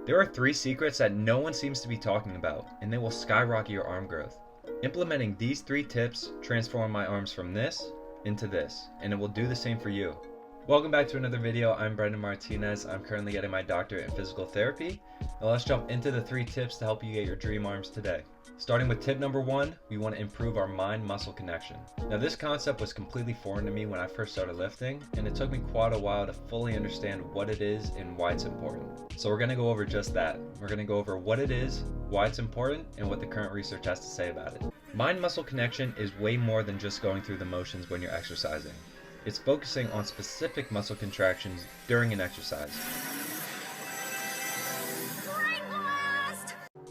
There are 3 secrets that no one seems to be talking about, and they will skyrocket your arm growth. Implementing these 3 tips transform my arms from this into this, and it will do the same for you. Welcome back to another video. I'm Brendan Martinez. I'm currently getting my doctorate in physical therapy. Now let's jump into the 3 tips to help you get your dream arms today. Starting with tip number 1, we want to improve our mind-muscle connection. Now this concept was completely foreign to me when I first started lifting, and it took me quite a while to fully understand what it is and why it's important. So we're going to go over just that. We're going to go over what it is, why it's important, and what the current research has to say about it. Mind-muscle connection is way more than just going through the motions when you're exercising. It's focusing on specific muscle contractions during an exercise.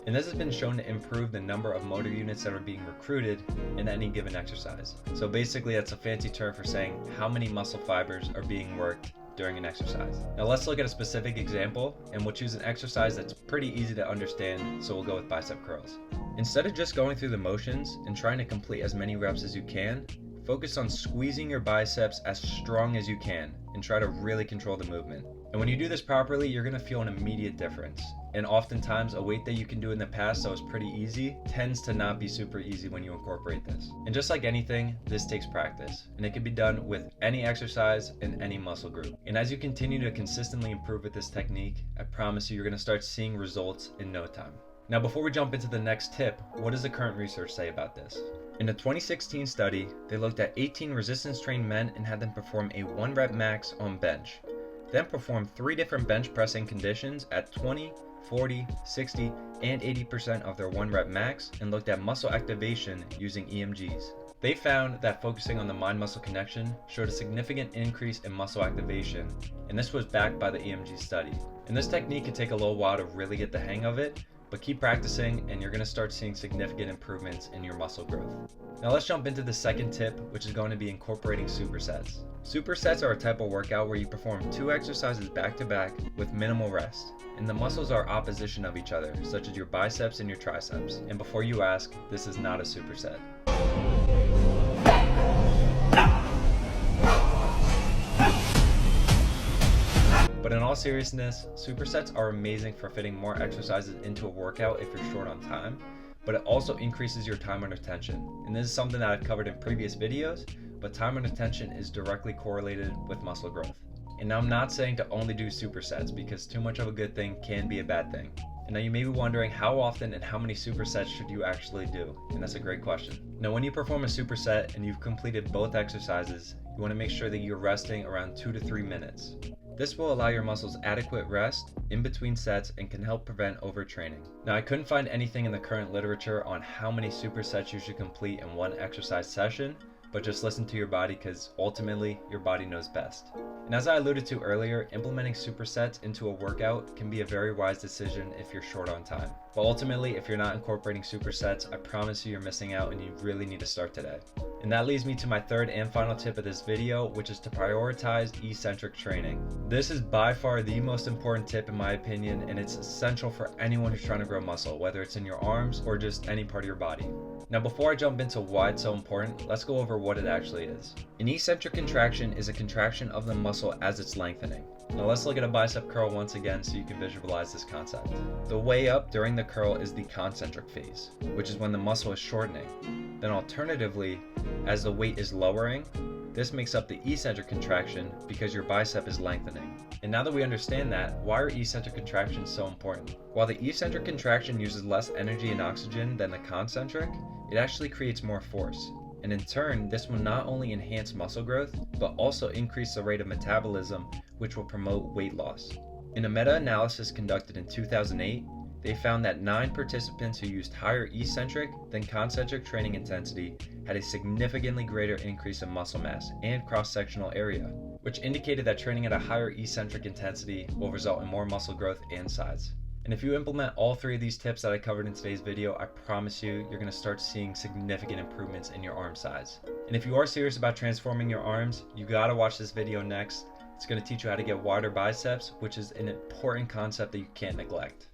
And this has been shown to improve the number of motor units that are being recruited in any given exercise. So basically that's a fancy term for saying how many muscle fibers are being worked during an exercise. Now let's look at a specific example, and we'll choose an exercise that's pretty easy to understand, so we'll go with bicep curls. Instead of just going through the motions and trying to complete as many reps as you can, focus on squeezing your biceps as strong as you can and try to really control the movement. And when you do this properly, you're going to feel an immediate difference. And oftentimes, a weight that you can do in the past that was pretty easy tends to not be super easy when you incorporate this. And just like anything, this takes practice. And it can be done with any exercise and any muscle group. And as you continue to consistently improve with this technique, I promise you, you're going to start seeing results in no time. Now, before we jump into the next tip, what does the current research say about this? In a 2016 study, they looked at 18 resistance-trained men and had them perform a 1-rep max on bench. Then perform 3 different bench pressing conditions at 20, 40, 60, and 80% of their 1-rep max, and looked at muscle activation using EMGs. They found that focusing on the mind-muscle connection showed a significant increase in muscle activation, and this was backed by the EMG study. And this technique can take a little while to really get the hang of it, but keep practicing and you're going to start seeing significant improvements in your muscle growth. Now let's jump into the second tip, which is going to be incorporating supersets. Supersets are a type of workout where you perform 2 exercises back to back with minimal rest. And the muscles are opposition of each other, such as your biceps and your triceps. And before you ask, this is not a superset. But in all seriousness, supersets are amazing for fitting more exercises into a workout if you're short on time, but it also increases your time under tension. And this is something that I've covered in previous videos, but time under tension is directly correlated with muscle growth. And now I'm not saying to only do supersets, because too much of a good thing can be a bad thing. And now you may be wondering, how often and how many supersets should you actually do? And that's a great question. Now when you perform a superset and you've completed both exercises, you want to make sure that you're resting around 2 to 3 minutes. This will allow your muscles adequate rest in between sets and can help prevent overtraining. Now I couldn't find anything in the current literature on how many supersets you should complete in one exercise session, but just listen to your body, because ultimately your body knows best. And as I alluded to earlier, implementing supersets into a workout can be a very wise decision if you're short on time. But ultimately, if you're not incorporating supersets, I promise you you're missing out and you really need to start today. And that leads me to my third and final tip of this video, which is to prioritize eccentric training. This is by far the most important tip in my opinion, and it's essential for anyone who's trying to grow muscle, whether it's in your arms or just any part of your body. Now before I jump into why it's so important, let's go over what it actually is. An eccentric contraction is a contraction of the muscle as it's lengthening. Now let's look at a bicep curl once again so you can visualize this concept. The way up during the curl is the concentric phase, which is when the muscle is shortening. Then alternatively, as the weight is lowering, this makes up the eccentric contraction because your bicep is lengthening. And now that we understand that, why are eccentric contractions so important? While the eccentric contraction uses less energy and oxygen than the concentric, it actually creates more force. And in turn, this will not only enhance muscle growth, but also increase the rate of metabolism, which will promote weight loss. In a meta-analysis conducted in 2008, they found that 9 participants who used higher eccentric than concentric training intensity had a significantly greater increase in muscle mass and cross-sectional area, which indicated that training at a higher eccentric intensity will result in more muscle growth and size. And if you implement all 3 of these tips that I covered in today's video, I promise you, you're going to start seeing significant improvements in your arm size. And if you are serious about transforming your arms, you gotta watch this video next. It's going to teach you how to get wider biceps, which is an important concept that you can't neglect.